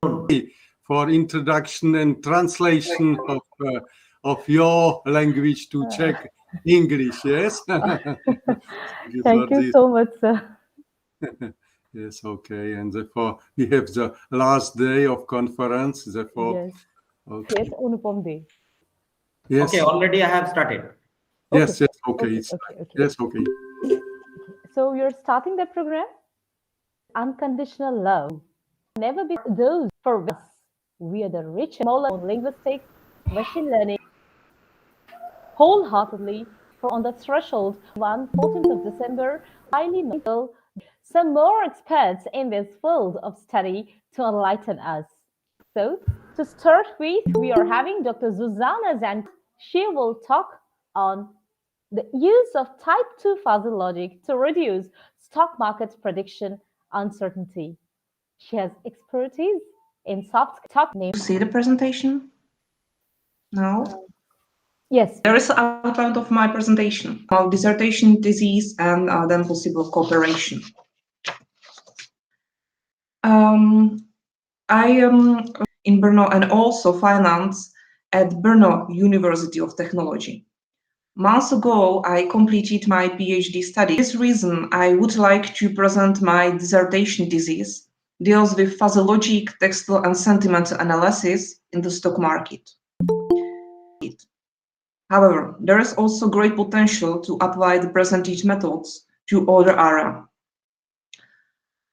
for introduction and translation of your language to Czech English. Yes. Thank you so much, sir. Yes, okay. And therefore, we have the last day of conference. Therefore, yes, yes, Anupam Day. Yes. Okay, already I have started. Yes, Okay. yes, okay. Yes, okay. So you're starting the program? Unconditional love. Never be those for us. We are the rich Maulana linguistics, machine learning, wholeheartedly for on the threshold 14th of December, highly knowledgeable, some more experts in this field of study to enlighten us. So, to start with, we are having Dr. Zuzana Zant. She will talk on the use of type 2 fuzzy logic to reduce stock market prediction uncertainty. She has expertise in soft top names. See the presentation now? Yes. There is an outline of my presentation of dissertation thesis and then possible cooperation. I am in Brno and also finance at Brno University of Technology. Months ago, I completed my PhD study. For this reason, I would like to present my dissertation thesis, deals with fuzzy logic, textual and sentimental analysis in the stock market. However, there is also great potential to apply the presented methods to other areas.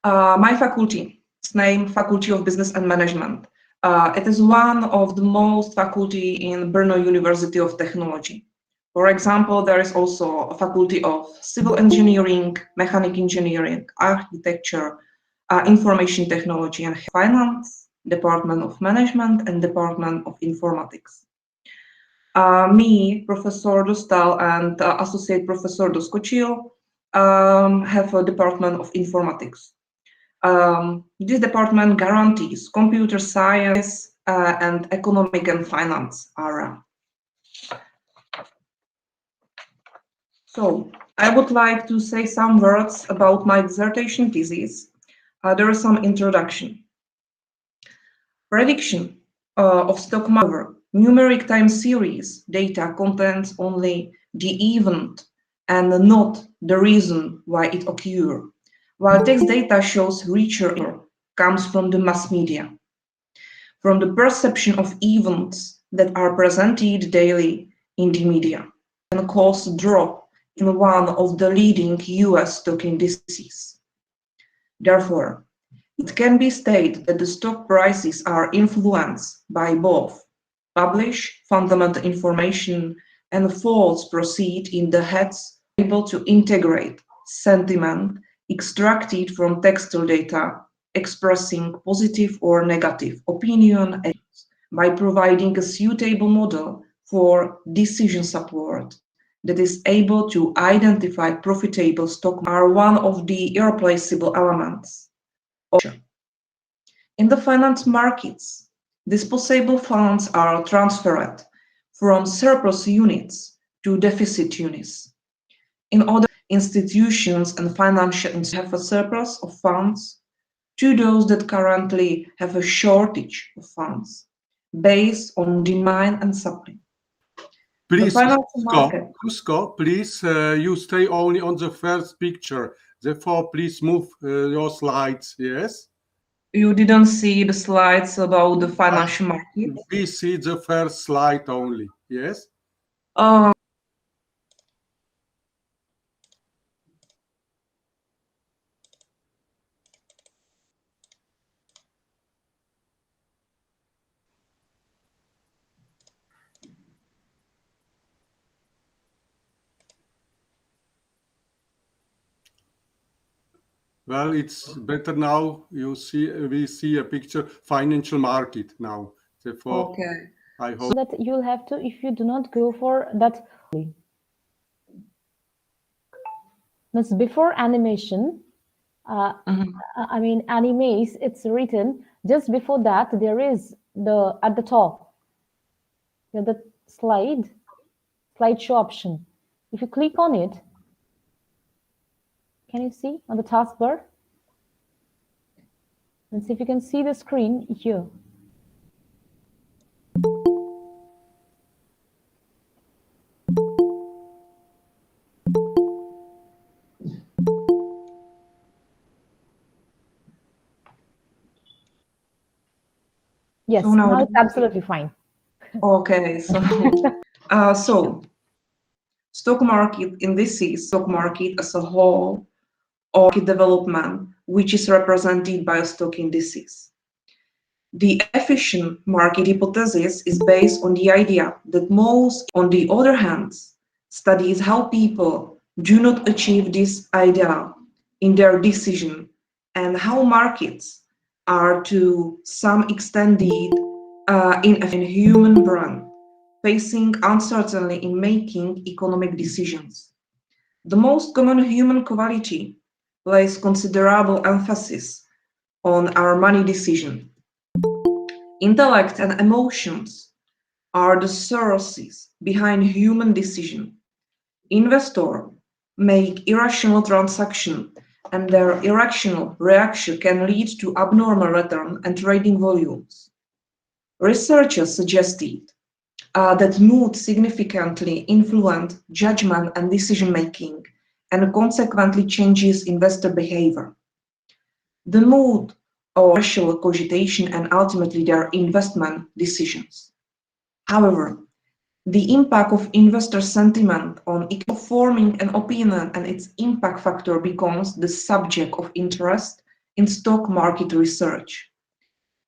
My faculty, its name Faculty of Business and Management. It is one of the most faculty in Brno University of Technology. For example, there is also a faculty of civil engineering, mechanic engineering, architecture, information technology and finance, department of management and department of informatics. Me, Professor Dostal and Associate Professor Doskočil have a department of informatics. This department guarantees computer science and economic and finance area. So I would like to say some words about my dissertation thesis. There is some introduction. Prediction of stock market numeric time series data contains only the event and not the reason why it occurred, while text data shows richer comes from the mass media, from the perception of events that are presented daily in the media, and cause a drop in one of the leading US stock indices. Therefore, it can be stated that the stock prices are influenced by both published fundamental information and false proceed in the heads able to integrate sentiment extracted from textual data expressing positive or negative opinion by providing a suitable model for decision support that is able to identify profitable stock are one of the irreplaceable elements. In the finance markets, disposable funds are transferred from surplus units to deficit units. In other institutions and financial institutions have a surplus of funds to those that currently have a shortage of funds based on demand and supply. Please, Kusko, please, you stay only on the first picture. Therefore, please move your slides, yes? You didn't see the slides about the financial market? We see the first slide only, yes? Well, it's better now. You see, we see a picture financial market now. Therefore, okay. I hope so that you'll have to, if you do not go for that, that's before animation. I mean, animes. It's written just before that. There is the at the top. The slideshow option. If you click on it, can you see on the taskbar? Let's see if you can see the screen here. Yes, so now it's absolutely fine. Okay, so stock market indices, stock market as a whole, or market development, which is represented by stock indices. The efficient market hypothesis is based on the idea that most, on the other hand, studies how people do not achieve this idea in their decision and how markets are to some extent in human brain, facing uncertainty in making economic decisions. The most common human quality places considerable emphasis on our money decision. Intellect and emotions are the sources behind human decision. Investors make irrational transactions, and their irrational reaction can lead to abnormal return and trading volumes. Researchers suggested that mood significantly influence judgment and decision-making, and consequently changes investor behavior. The mood or rational cogitation and ultimately their investment decisions. However, the impact of investor sentiment on forming an opinion and its impact factor becomes the subject of interest in stock market research.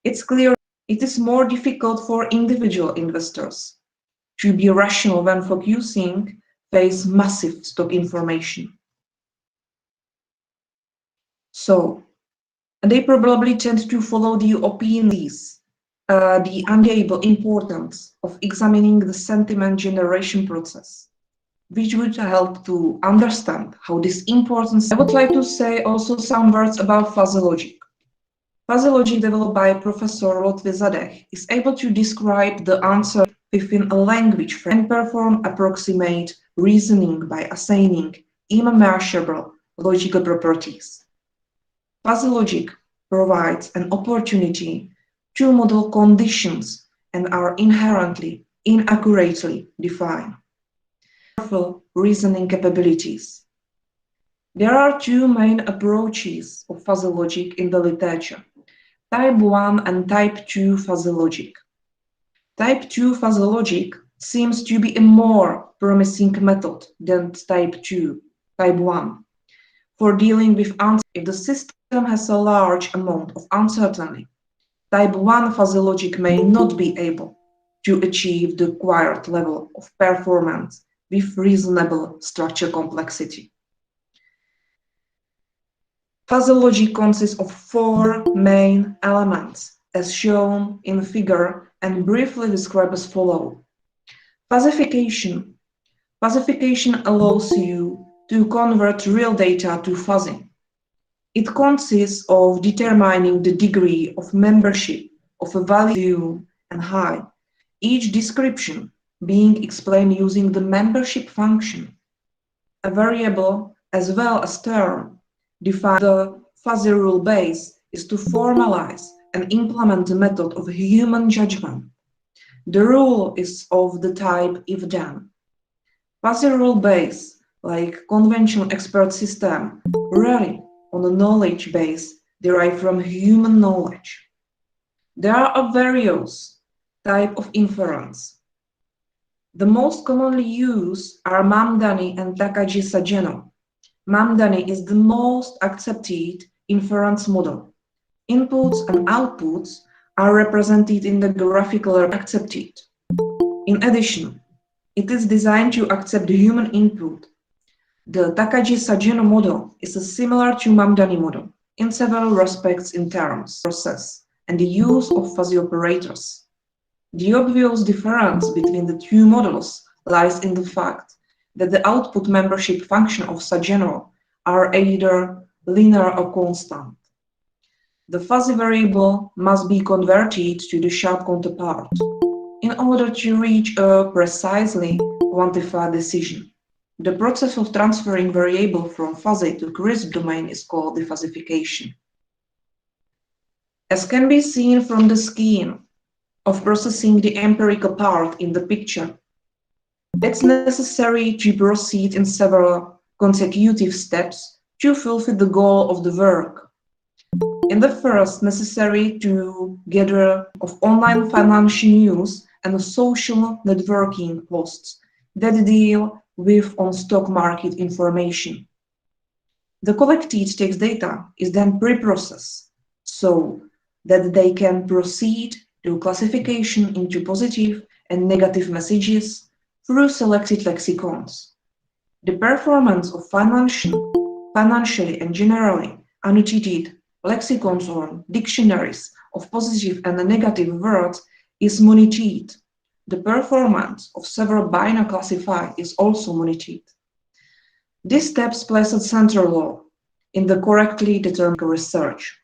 It's clear it is more difficult for individual investors to be rational when focusing face massive stock information. So, they probably tend to follow the opinions, the undeniable importance of examining the sentiment generation process, which would help to understand how this importance. I would like to say also some words about fuzzy logic. Fuzzy logic developed by Professor Zadeh is able to describe the answer within a language frame and perform approximate reasoning by assigning immeasurable logical properties. Fuzzy logic provides an opportunity to model conditions and are inherently inaccurately defined. Powerful reasoning capabilities. There are two main approaches of fuzzy logic in the literature, Type 1 and Type 2 fuzzy logic. Type 2 fuzzy logic seems to be a more promising method than Type 1, for dealing with uncertainty. If the system has a large amount of uncertainty, Type 1 fuzzy logic may not be able to achieve the required level of performance with reasonable structure complexity. Fuzzy logic consists of four main elements, as shown in the figure and briefly described as follows. Fuzzification. Fuzzification allows you to convert real data to fuzzy. It consists of determining the degree of membership of a value and high, each description being explained using the membership function. A variable as well as term define the fuzzy rule base is to formalize and implement the method of human judgment. The rule is of the type if-then. Fuzzy rule base, like conventional expert system, rely on a knowledge base derived from human knowledge. There are various types of inference. The most commonly used are Mamdani and Takagi-Sageno. Mamdani is the most accepted inference model. Inputs and outputs are represented in the graphical accepted. In addition, it is designed to accept the human input. The Takagi-Sageno model is similar to Mamdani model in several respects in terms, process, and the use of fuzzy operators. The obvious difference between the two models lies in the fact that the output membership function of Sageno are either linear or constant. The fuzzy variable must be converted to the sharp counterpart in order to reach a precisely quantified decision. The process of transferring variable from fuzzy to crisp domain is called defuzzification. As can be seen from the scheme of processing the empirical part in the picture, it's necessary to proceed in several consecutive steps to fulfill the goal of the work. In the first, necessary to gather of online financial news and social networking posts that deal with on stock market information. The collected text data is then pre-processed so that they can proceed to classification into positive and negative messages through selected lexicons. The performance of financially and generally annotated lexicons or dictionaries of positive and negative words is monitored. The performance of several binary classifiers is also monitored. These steps plays a central role in the correctly determined research.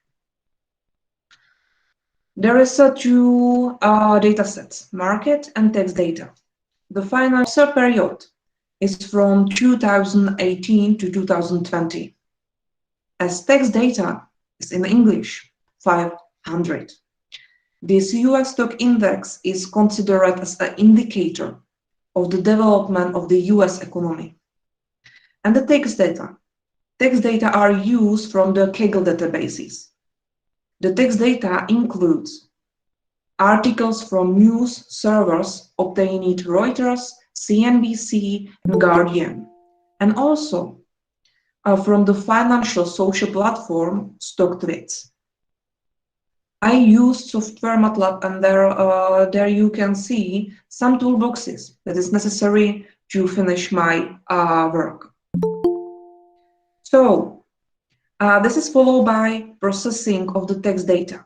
There is two data sets, market and text data. The final period is from 2018 to 2020. As text data is in English, 500. This US stock index is considered as an indicator of the development of the US economy. And the text data are used from the Kaggle databases. The text data includes articles from news servers obtained Reuters, CNBC, and Guardian, and also from the financial social platform StockTwits. I used software MATLAB, and there you can see some toolboxes that is necessary to finish my work. So this is followed by processing of the text data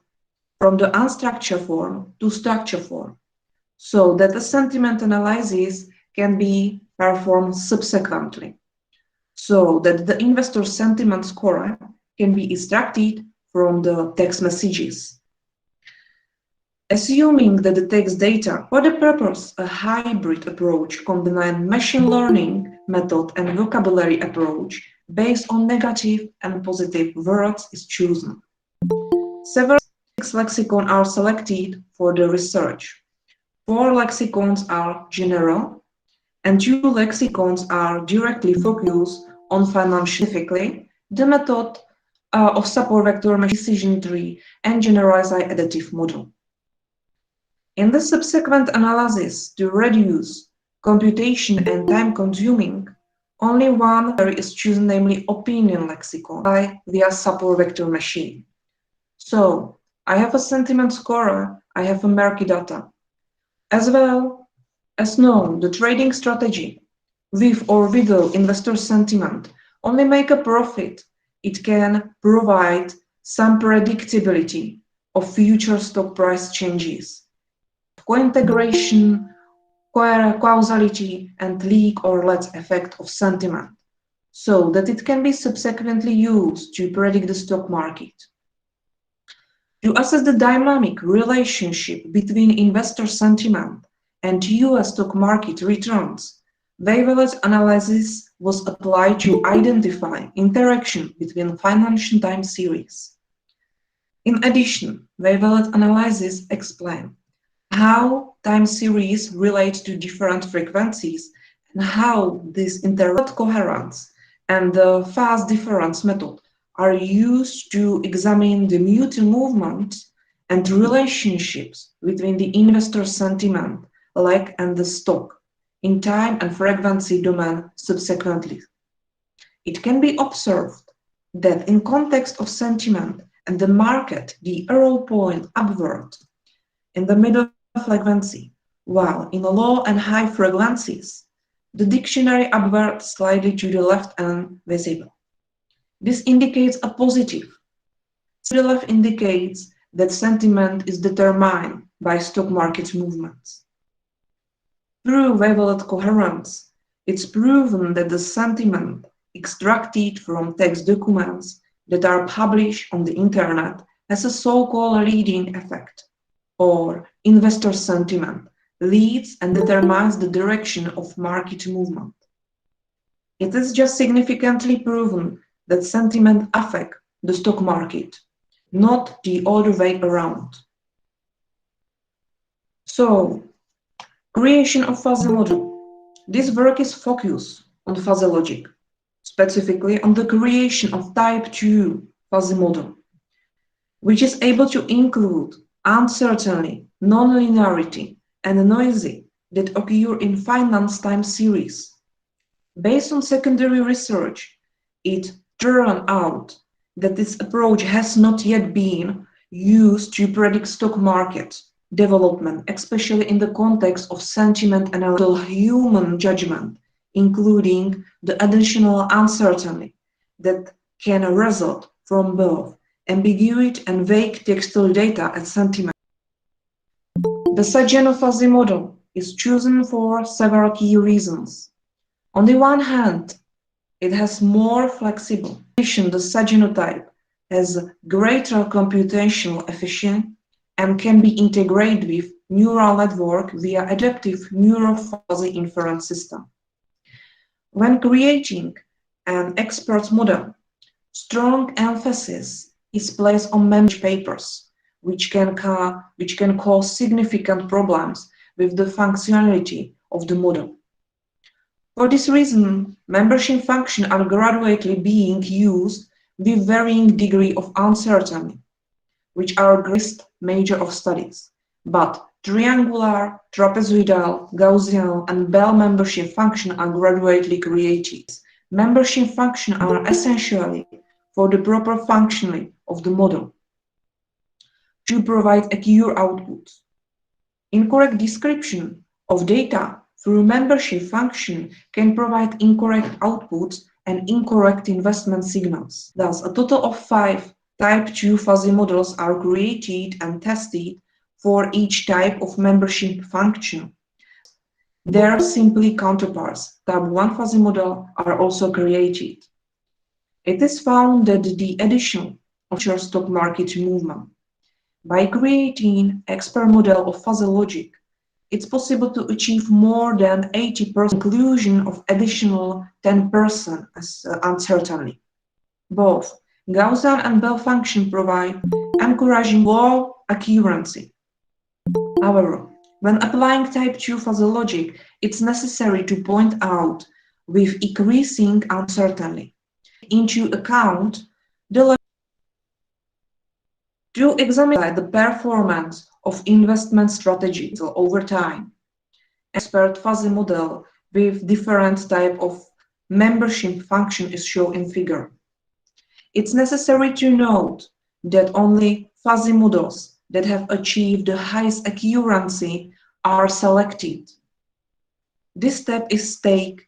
from the unstructured form to structured form, so that the sentiment analysis can be performed subsequently, so that the investor sentiment score can be extracted from the text messages. Assuming that the text data for the purpose a hybrid approach combining machine learning method and vocabulary approach based on negative and positive words is chosen. Several lexicons are selected for the research. 4 lexicons are general, and 2 lexicons are directly focused on financially the method of support vector machine decision tree and generalized additive model. In the subsequent analysis, to reduce computation and time consuming, only one is chosen, namely opinion lexicon via support vector machine. So I have a sentiment scorer, I have a murky data. As well as known, the trading strategy with or without investor sentiment only make a profit. It can provide some predictability of future stock price changes, co-integration, causality, and leak or lag effect of sentiment, so that it can be subsequently used to predict the stock market. To assess the dynamic relationship between investor sentiment and US stock market returns, Wavelet Analysis was applied to identify interaction between financial time series. In addition, Wavelet Analysis explained how time series relate to different frequencies and how this interrupt coherence and the phase difference method are used to examine the mutual movement and relationships between the investor sentiment, lag, and the stock in time and frequency domain subsequently. It can be observed that in context of sentiment and the market, the arrow point upward in the middle frequency, while in low and high frequencies, the dictionary upward slightly to the left and visible. This indicates a positive. The left indicates that sentiment is determined by stock market movements. Through Wavelet coherence, it's proven that the sentiment extracted from text documents that are published on the internet has a so-called leading effect, or investor sentiment leads and determines the direction of market movement. It is just significantly proven that sentiment affects the stock market. not the other way around. So, creation of fuzzy model. This work is focused on fuzzy logic, specifically on the creation of type 2 fuzzy model, which is able to include uncertainty, nonlinearity, and noisy that occur in finite time series. Based on secondary research, it turned out that this approach has not yet been used to predict stock market development, especially in the context of sentiment analysis, human judgment, including the additional uncertainty that can result from both ambiguity and vague textual data and sentiment. The Sageno-Fuzzy model is chosen for several key reasons. On the one hand, it has more flexible. In addition, the Sageno type has greater computational efficiency and can be integrated with neural network via adaptive neuro-fuzzy inference system. When creating an expert model, strong emphasis is placed on membership papers, which can cause significant problems with the functionality of the model. For this reason, membership functions are gradually being used with varying degree of uncertainty, which are greatest major of studies. But triangular, trapezoidal, Gaussian, and Bell membership functions are gradually created. Membership functions are essentially for the proper functioning of the model to provide accurate output. Incorrect description of data through membership function can provide incorrect outputs and incorrect investment signals. Thus, a total of 5 type 2 fuzzy models are created and tested for each type of membership function. Their simply counterparts, type 1 fuzzy model, are also created. It is found that the addition of future stock market movement. By creating expert model of fuzzy logic, it's possible to achieve more than 80% inclusion of additional 10% as uncertainty. Both Gaussian and Bell function provide encouraging low accuracy. However, when applying type 2 fuzzy logic, it's necessary to point out with increasing uncertainty into account the to examine the performance of investment strategies over time. Expert fuzzy model with different type of membership function is shown in figure. It's necessary to note that only fuzzy models that have achieved the highest accuracy are selected. This step is taken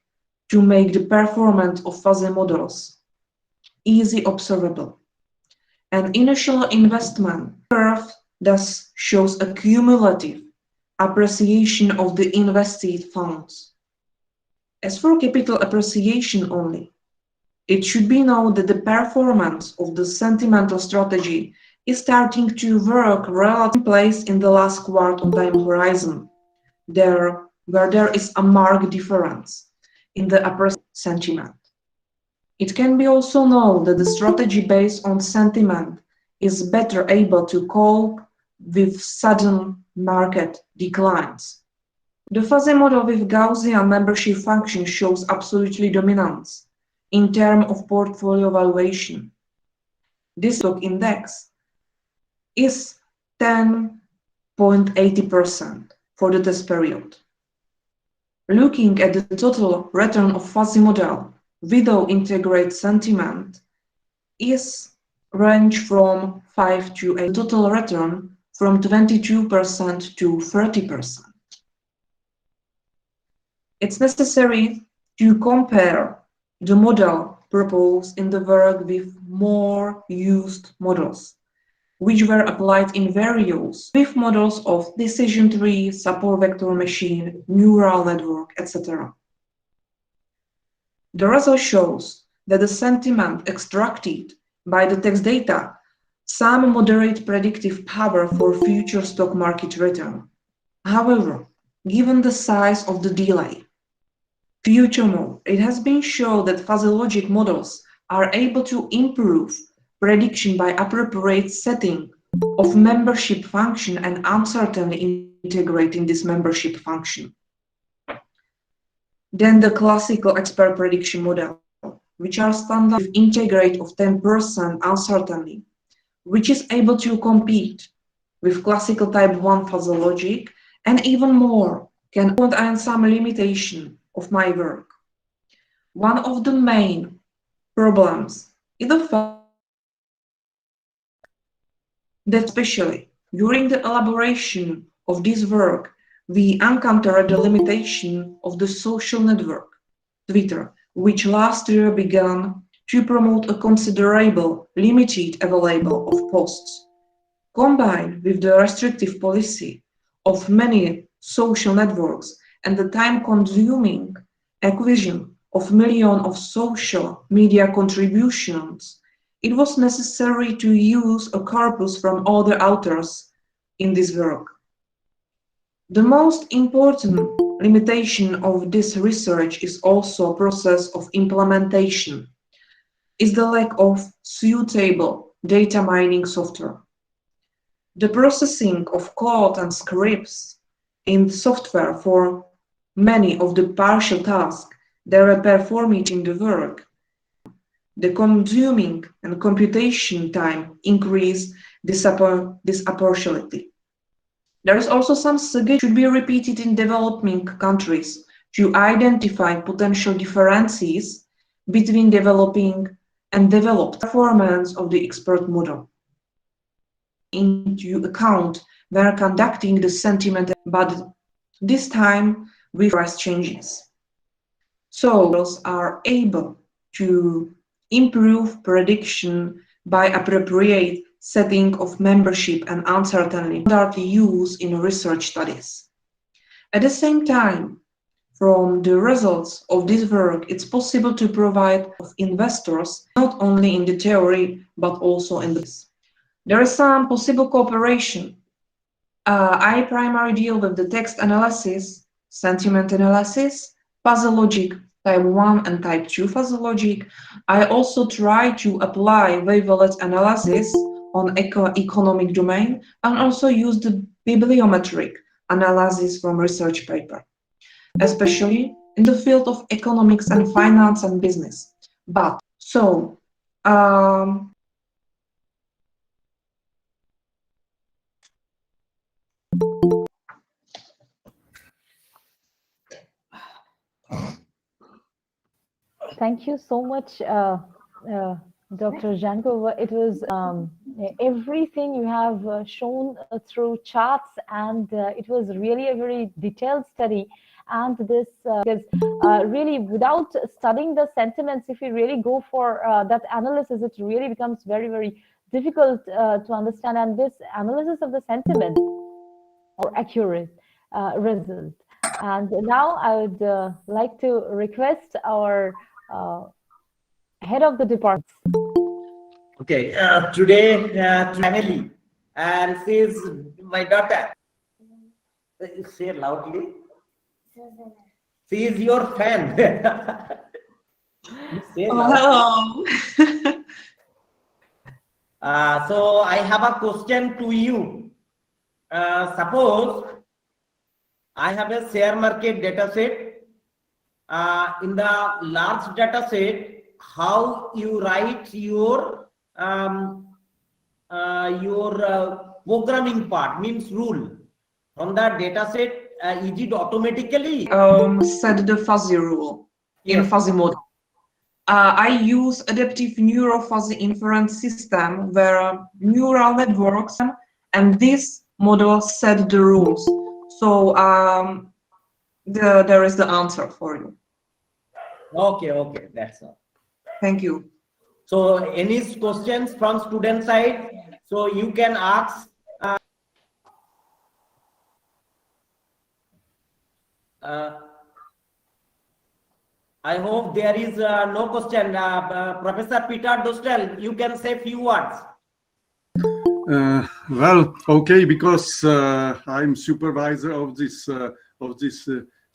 to make the performance of fuzzy models easily observable. An initial investment curve thus shows a cumulative appreciation of the invested funds. As for capital appreciation only, it should be known that the performance of the sentimental strategy is starting to work relatively in place in the last quarter of time horizon, where there is a marked difference in the appreciation sentiment. It can be also known that the strategy based on sentiment is better able to cope with sudden market declines. The fuzzy model with Gaussian membership function shows absolutely dominance in terms of portfolio valuation. This stock index is 10.80% for the test period. Looking at the total return of fuzzy model without integrate sentiment is range from 5 to 8, total return from 22% to 30%. It's necessary to compare the model proposed in the work with more used models, which were applied in various with models of decision tree, support vector machine, neural network, etc. The result shows that the sentiment extracted by the text data some moderate predictive power for future stock market return. However, given the size of the delay, furthermore, it has been shown that fuzzy logic models are able to improve prediction by appropriate setting of membership function and uncertainly integrating this membership function. Then the classical expert prediction model, which are standard with integrate of 10% uncertainty, which is able to compete with classical type 1 fuzzy logic, and even more can and some limitation of my work. One of the main problems is the fact that especially during the elaboration of this work, we encountered the limitation of the social network, Twitter, which last year began to promote a considerable limited available of posts, combined with the restrictive policy of many social networks and the time-consuming acquisition of millions of social media contributions. It was necessary to use a corpus from other authors in this work. The most important limitation of this research is also a process of implementation, is the lack of suitable data mining software. The processing of code and scripts in software for many of the partial tasks that were performed in the work, the consuming and computation time increase disproportionately. There is also some suggestion should be repeated in developing countries to identify potential differences between developing and developed performance of the expert model. Into account when conducting the sentiment, but this time with price changes. So models are able to improve prediction by appropriate setting of membership and uncertainty standard used in research studies. At the same time, from the results of this work, it's possible to provide of investors not only in the theory but also in this. There is some possible cooperation. I primarily deal with the text analysis, sentiment analysis, fuzzy logic, type 1 and type 2 fuzzy logic. I also try to apply wavelet analysis on economic domain and also use the bibliometric analysis from research paper, especially in the field of economics and finance and business. But so, Thank you so much, Dr. Jankova. It was everything you have shown through charts, and it was really a very detailed study. And this, because really without studying the sentiments, if we really go for that analysis, it really becomes very, very difficult to understand. And this analysis of the sentiment or accurate result. And now I would like to request our head of the department. Okay, today family, and she is my daughter. Say loudly. She is your fan. Say hello. So I have a question to you. Suppose I have a share market data set. In the large data set, how you write your programming part, means rule from the data set, is it automatically set the fuzzy rule in yes. fuzzy model. I use adaptive neural fuzzy inference system where neural networks and this model set the rules. So there is the answer for you. Okay, that's all. Thank you. So any questions from student side? So you can ask. I hope there is no question. Professor Peter Dostel, you can say few words. Well, okay, because I'm supervisor of this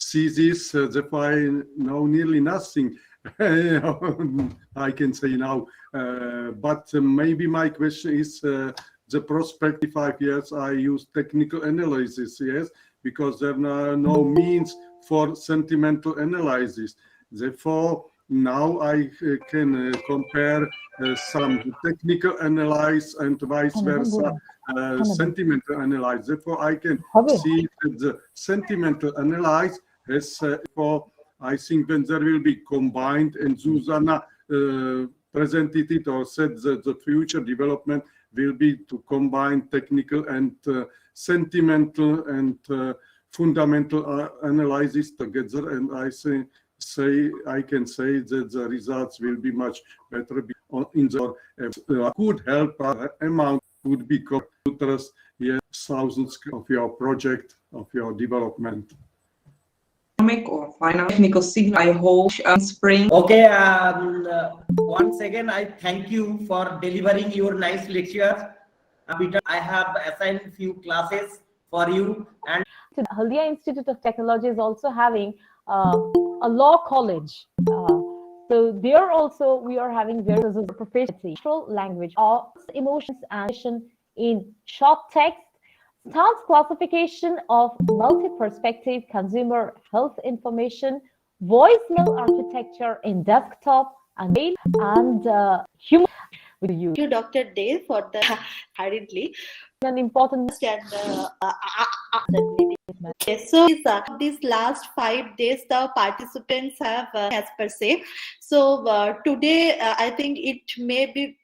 thesis, therefore I know nearly nothing. I can say now, but maybe my question is the prospective 5 years I use technical analysis, yes, because there are no means for sentimental analysis. Therefore, now I can compare some technical analysis and vice versa, sentimental analysis. Therefore, I can see that the sentimental analysis has for I think when there will be combined, and Zuzana presented it or said that the future development will be to combine technical and sentimental and fundamental analysis together. And I I can say that the results will be much better in the could help amount would be computers, yes, thousands of your project, of your development. Or final technical signal, I hope spring. Okay, once again, I thank you for delivering your nice lecture. Peter, I have assigned few classes for you. And Haldia Institute of Technology is also having a law college. So there also we are having various proficiency, natural language, emotions and in short text, stance classification of multi-perspective consumer health information, voicemail architecture in desktop and mail, and human. Thank you, Dr. Dale, for the hurriedly an important Yes, so these last 5 days the participants have as per se. So today I think it may be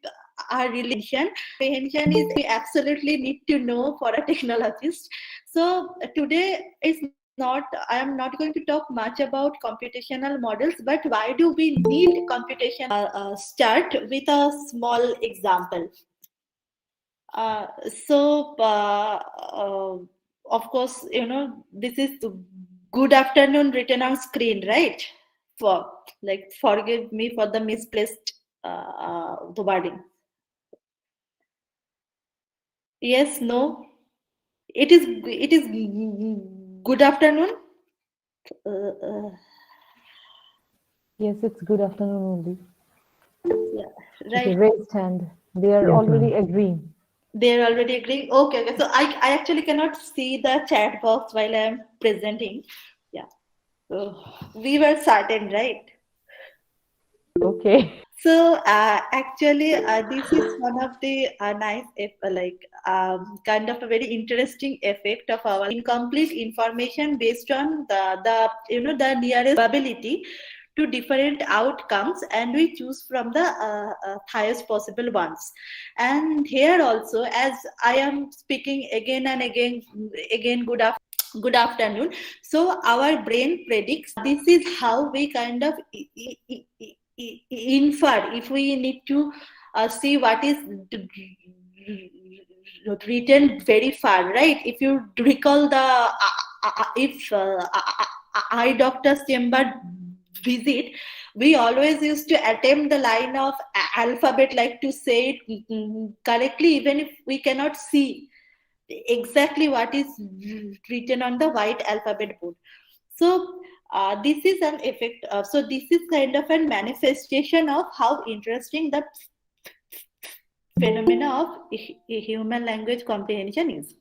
our relation. Comprehension is we absolutely need to know for a technologist. So today is not, I am not going to talk much about computational models, but why do we need computation? Start with a small example. Of course, you know, this is good afternoon written on screen, right? Forgive me for the misplaced the wording. Yes, no. It is good afternoon. Yes, it's good afternoon only. Yeah, right. Okay, raised hand. They are already agreeing. They're already agreeing. Okay. So I actually cannot see the chat box while I'm presenting. Yeah. So we were certain, right? Okay. So actually, this is one of the nice, kind of a very interesting effect of our incomplete information based on the nearest probability to different outcomes, and we choose from the highest possible ones. And here also, as I am speaking again and again, good afternoon. So our brain predicts. This is how we kind of infer if we need to see what is written very far, right? If you recall the eye doctor's chamber visit, we always used to attempt the line of alphabet, like to say it correctly, even if we cannot see exactly what is written on the white alphabet board. So this is an effect. So this is kind of a manifestation of how interesting the phenomena of human language comprehension is.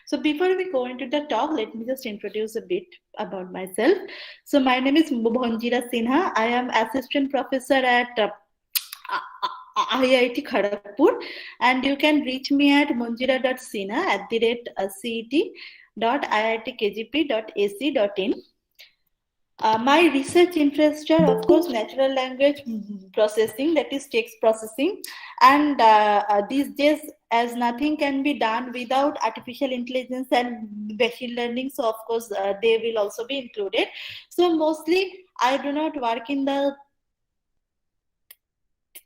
So before we go into the talk, let me just introduce a bit about myself. So my name is Bhanjira Sinha. I am assistant professor at IIT Kharagpur, and you can reach me at monjira.sinha@cet.iitkgp.ac.in. My research interests are, of course, natural language processing, that is text processing, and these days, as nothing can be done without artificial intelligence and machine learning, so of course they will also be included. So mostly I do not work in the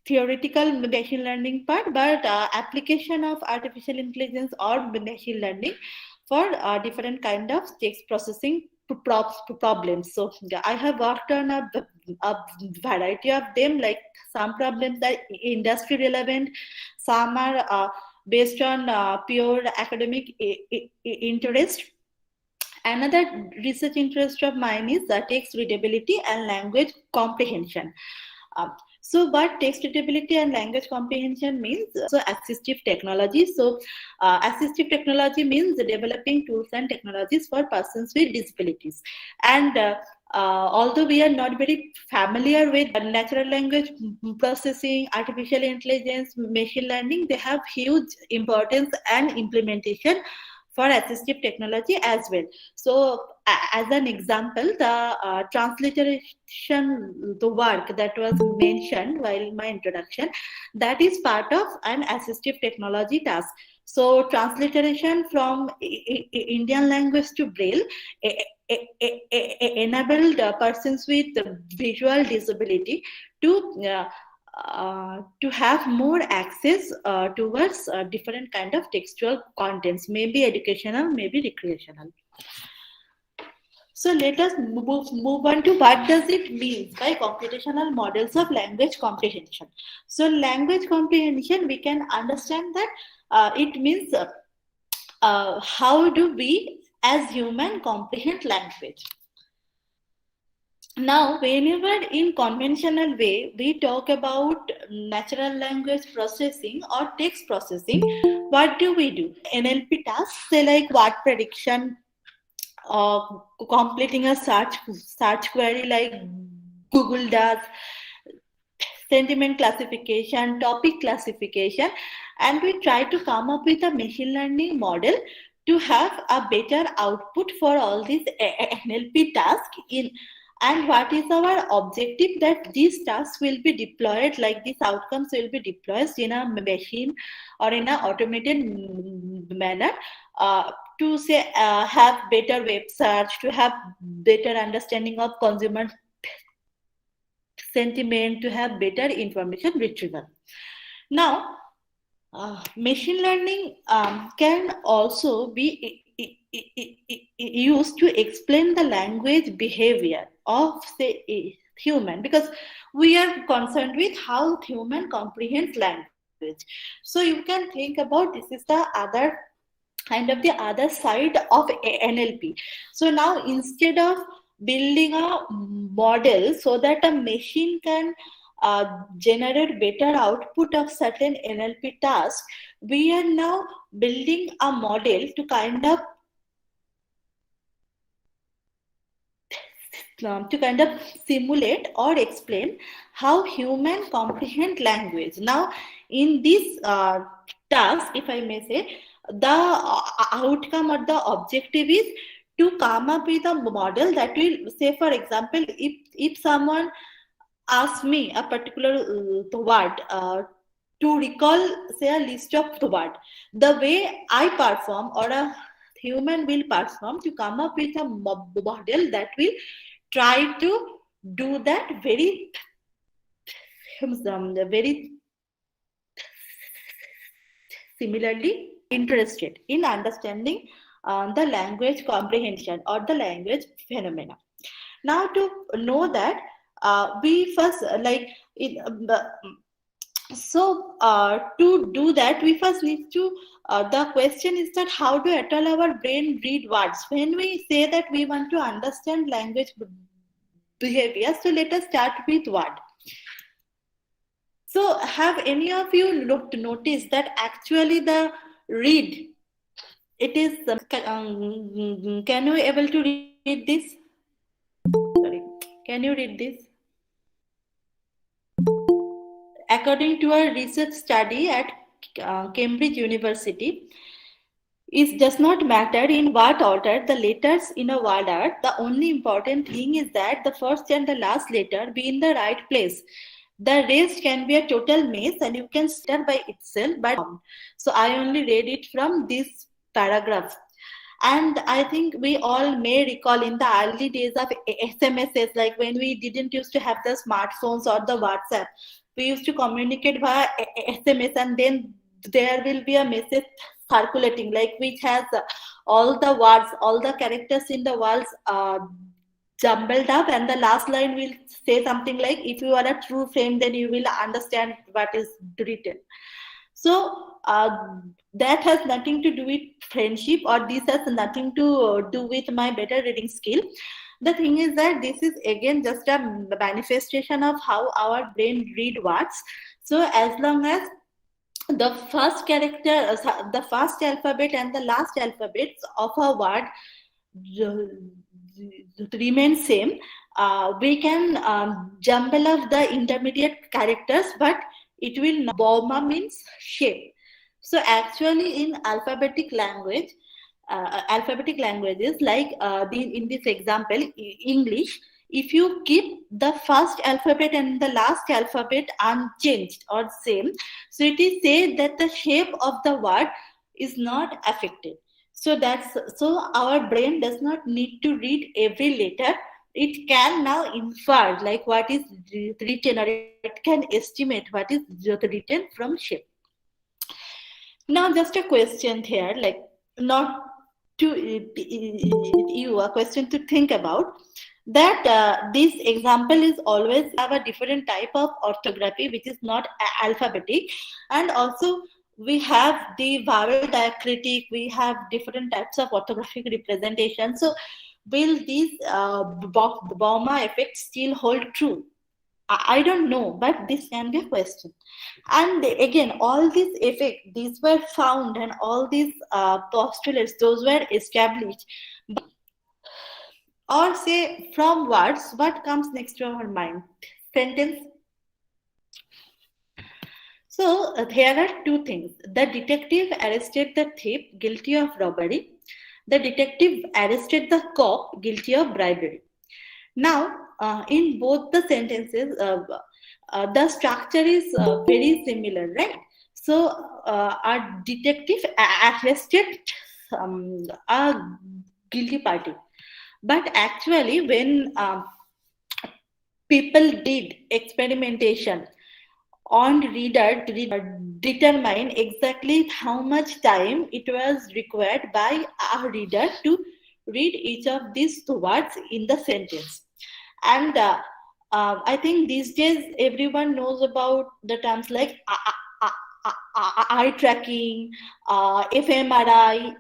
theoretical machine learning part, but application of artificial intelligence or machine learning for different kind of text processing problems. So I have worked on a variety of them, like some problems that industry relevant, some are based on pure academic interest, Another research interest of mine is text readability and language comprehension. So what text readability and language comprehension means? So assistive technology. So assistive technology means developing tools and technologies for persons with disabilities. And although we are not very familiar with natural language processing, artificial intelligence, machine learning, they have huge importance and implementation for assistive technology as well. So as an example, the transliteration, the work that was mentioned while in my introduction, that is part of an assistive technology task. So transliteration from Indian language to Braille enabled persons with visual disability to have more access towards different kind of textual contents, maybe educational, maybe recreational. So let us move on to what does it mean by computational models of language comprehension. So language comprehension, we can understand that it means how do we as human comprehend language. Now, whenever in conventional way we talk about natural language processing or text processing, what do we do? NLP tasks, say like word prediction, completing a search query like Google does, sentiment classification, topic classification, and we try to come up with a machine learning model to have a better output for all these NLP tasks in. And what is our objective? That these tasks will be deployed, like these outcomes will be deployed in a machine or in an automated manner to say have better web search, to have better understanding of consumer sentiment, to have better information retrieval. Now, machine learning can also be used to explain the language behavior of, say, a human, because we are concerned with how human comprehends language. So you can think about this is the other kind of the other side of NLP. So now instead of building a model so that a machine can generate better output of certain NLP tasks, we are now building a model to kind of simulate or explain how human comprehend language. Now, in this task, if I may say, the outcome or the objective is to come up with a model that will, say, for example, if someone asks me a particular word, to recall, say, a list of the word, the way I perform or a human will perform to come up with a model that will try to do that very similarly interested in understanding the language comprehension or the language phenomena. Now, to know that, we first to do that, we first need to, the question is that how do at all our brain read words? When we say that we want to understand language behavior, so let us start with word. So have any of you noticed that actually the read, it is, can you able to read this? Sorry, can you read this? According to a research study at Cambridge University, it does not matter in what order the letters in a word are. The only important thing is that the first and the last letter be in the right place. The rest can be a total mess and you can start by itself. But so I only read it from this paragraph. And I think we all may recall in the early days of SMSs, like when we didn't used to have the smartphones or the WhatsApp, we used to communicate via SMS, and then there will be a message circulating, like which has all the words, all the characters in the words jumbled up, and the last line will say something like, if you are a true friend, then you will understand what is written. So that has nothing to do with friendship, or this has nothing to do with my better reading skill. The thing is that this is again just a manifestation of how our brain read words. So as long as the first character, the first alphabet and the last alphabets of a word remain same, we can jumble up the intermediate characters, but it will not. Boma means shape. So actually in alphabetic language, alphabetic languages like in this example, English, if you keep the first alphabet and the last alphabet unchanged or same, so it is said that the shape of the word is not affected. So our brain does not need to read every letter. It can now infer like what is written, or it can estimate what is written from shape. Now just a question here, like not to you, a question to think about, that this example is always have a different type of orthography which is not alphabetic, and also we have the vowel diacritic, we have different types of orthographic representation. So will these Bauma effects still hold true? I don't know, but this can be a question. And again, all these effects, these were found, and all these postulates, those were established. Or say from words, what comes next to our mind? Sentence. So here are two things. The detective arrested the thief guilty of robbery. The detective arrested the cop guilty of bribery. Now, in both the sentences, the structure is very similar, right? So, our detective arrested a guilty party. But actually, when people did experimentation on reader to determine exactly how much time it was required by a reader to read each of these words in the sentence. And I think these days everyone knows about the terms like eye tracking, fMRI,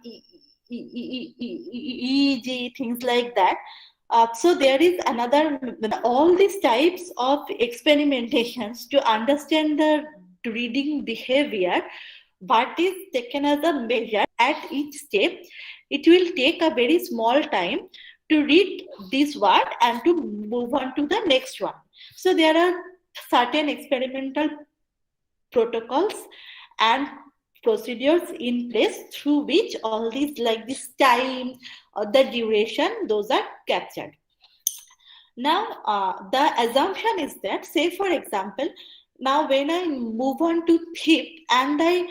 EEG, things like that. So there is all these types of experimentations to understand the reading behavior. What is taken as a measure at each step, it will take a very small time to read this word and to move on to the next one. So there are certain experimental protocols and procedures in place through which all these, like this time or the duration, those are captured. Now, the assumption is that, say for example, now when I move on to thief and I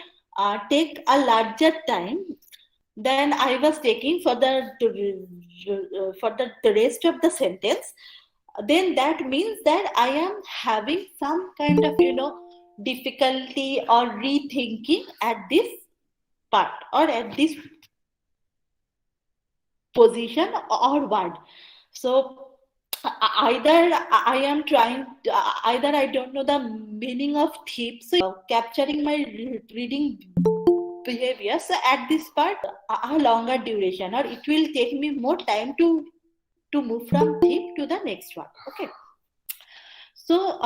take a larger time than I was taking for the rest of the sentence, then that means that I am having some kind of, difficulty or rethinking at this part or at this position or word. So either I don't know the meaning of thief, so capturing my reading behavior. So at this part, a longer duration, or it will take me more time to move from thief to the next one. Okay. So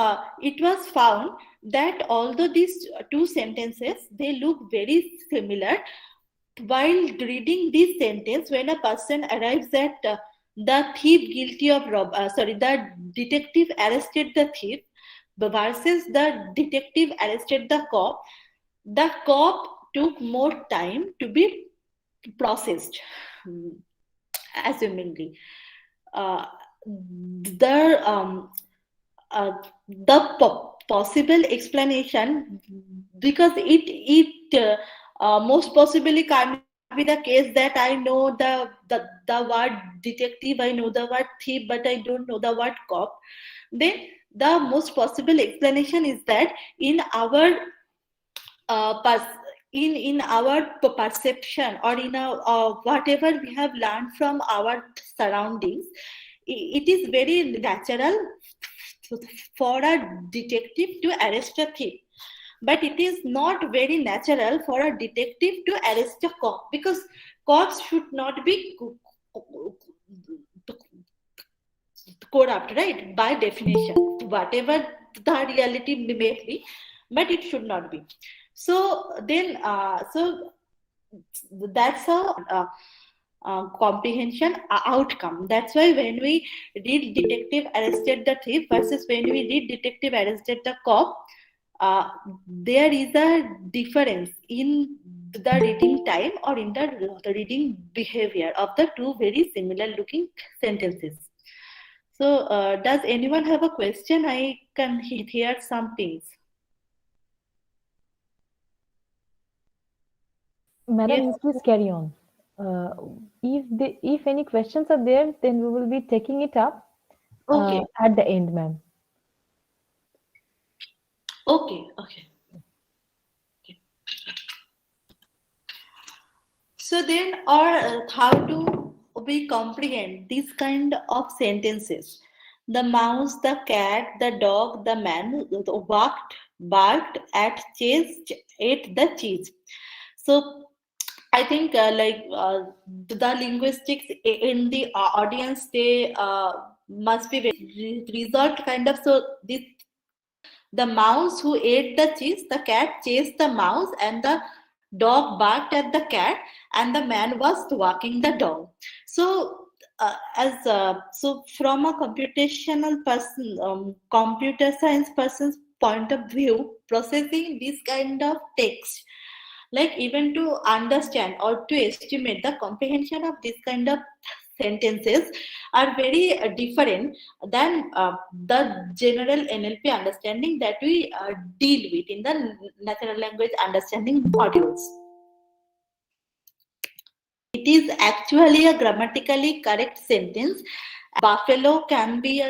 it was found that although these two sentences, they look very similar, while reading this sentence, when a person arrives at the thief guilty of the detective arrested the thief versus the detective arrested the cop took more time to be processed, assumingly. The possible explanation, because it most possibly can't be the case that I know the word detective, I know the word thief, but I don't know the word cop. Then the most possible explanation is that in our in our perception, or in our whatever we have learned from our surroundings, it is very natural for a detective to arrest a thief. but it is not very natural for a detective to arrest a cop, because cops should not be corrupt, right? By definition, whatever the reality may be, but it should not be. So then, so that's how comprehension outcome. That's why when we read detective arrested the thief versus when we read detective arrested the cop, there is a difference in the reading time or in the reading behavior of the two very similar looking sentences. So does anyone have a question? I can hear some things. Madam, Yes. you please carry on. If any questions are there, then we will be taking it up Okay. at the end, ma'am. Okay. So then, or how do we comprehend these kind of sentences? The mouse, the cat, the dog, the man walked, barked at, chased, ate the cheese. So I think the linguistics in the audience, they must be very result kind of. So this, the mouse who ate the cheese, the cat chased the mouse, and the dog barked at the cat, and the man was walking the dog. So so from a computational person, computer science person's point of view, processing this kind of text, like even to understand or to estimate the comprehension of this kind of sentences, are very different than the general NLP understanding that we deal with in the natural language understanding modules. It is actually a grammatically correct sentence. Buffalo can be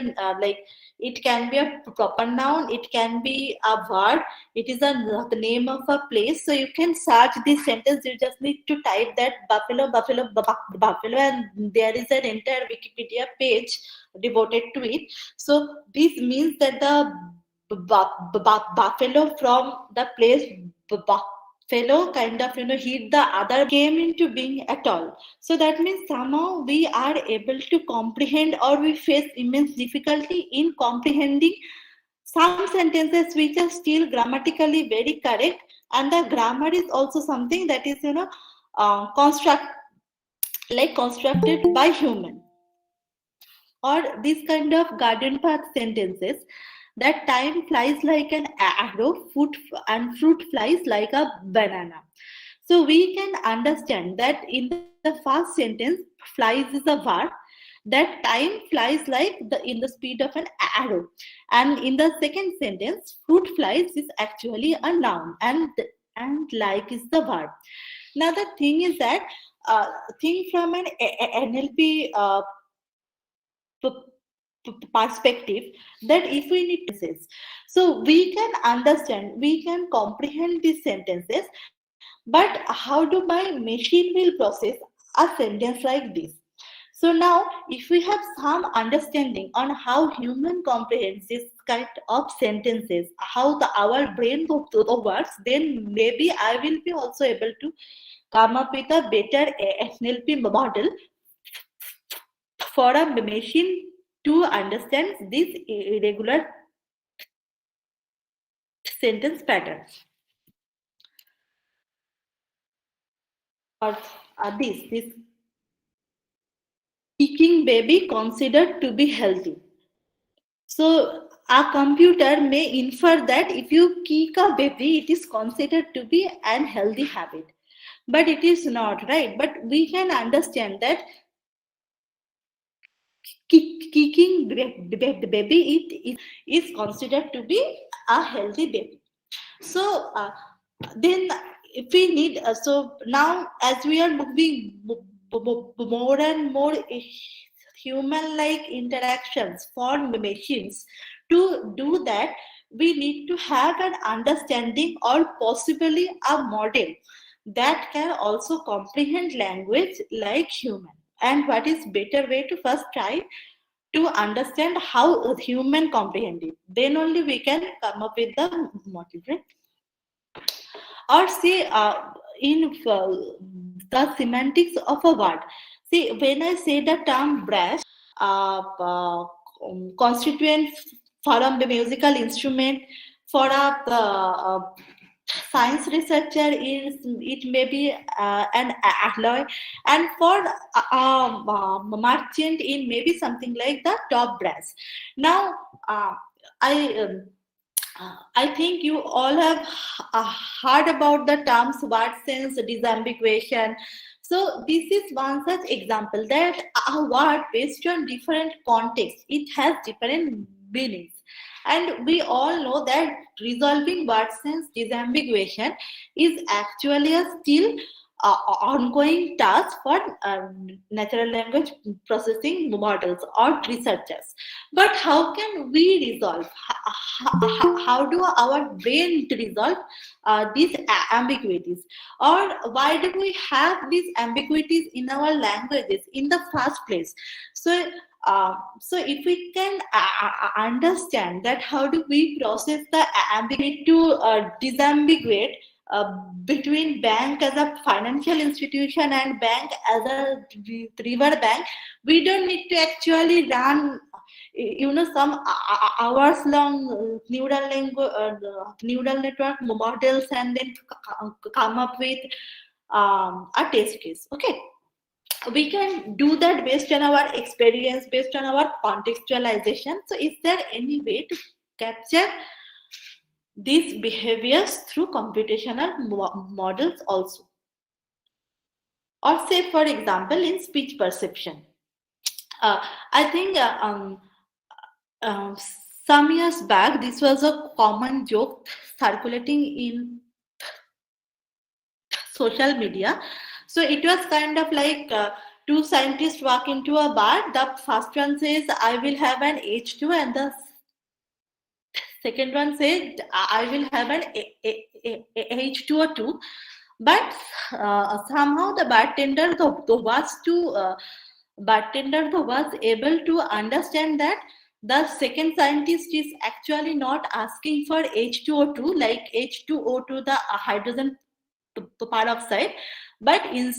it can be a proper noun, it can be a verb, it is the name of a place. So you can search this sentence, you just need to type that buffalo, buffalo, and there is an entire Wikipedia page devoted to it. So this means that the buffalo from the place buffalo kind of hit the other, came into being at all. So that means somehow we are able to comprehend, or we face immense difficulty in comprehending some sentences which are still grammatically very correct, and the grammar is also something that is constructed by human. Or this kind of garden path sentences, that time flies like an arrow, fruit flies like a banana. So we can understand that in the first sentence, flies is a verb, that time flies like in the speed of an arrow, and in the second sentence, fruit flies is actually a noun, and like is the verb. Now the thing is that think from an NLP perspective, that if we need sentences, so we can understand, we can comprehend these sentences, but how do my machine will process a sentence like this? So now, if we have some understanding on how human comprehends this kind of sentences, how our brain works, then maybe I will be also able to come up with a better NLP model for a machine to understand this irregular sentence patterns. Or this kicking baby considered to be healthy. So a computer may infer that if you kick a baby, it is considered to be an healthy habit. But it is not, right? But we can understand that kicking the baby is considered to be a healthy baby. So then if we need, so now as we are moving more and more human-like interactions for machines, to do that, we need to have an understanding or possibly a model that can also comprehend language like human. And what is better way to first try to understand how a human comprehend it? Then only we can come up with the model, right? Or say in the semantics of a word. See, when I say the term brass, constituent from the musical instrument, for a science researcher is it may be an alloy, and for merchant it may be something like the top brass. Now I think you all have heard about the terms word sense, disambiguation. So this is one such example that a word based on different contexts, it has different meanings. And we all know that resolving word sense disambiguation is actually a still ongoing task for natural language processing models or researchers. But how can we resolve? How do our brain resolve these ambiguities? Or why do we have these ambiguities in our languages in the first place? So if we can understand that, how do we process the ambiguity to disambiguate between bank as a financial institution and bank as a river bank, we don't need to actually run some hours long neural network models and then come up with a test case. Okay, we can do that based on our experience, based on our contextualization. So is there any way to capture these behaviors through computational models also? Or say, for example, in speech perception. I think some years back, this was a common joke circulating in social media. So it was kind of like two scientists walk into a bar. The first one says, I will have an H2, and the second one said, I will have an H2O2. But somehow the bartender was able to understand that the second scientist is actually not asking for H2O2, like H2O2, the hydrogen peroxide, but instead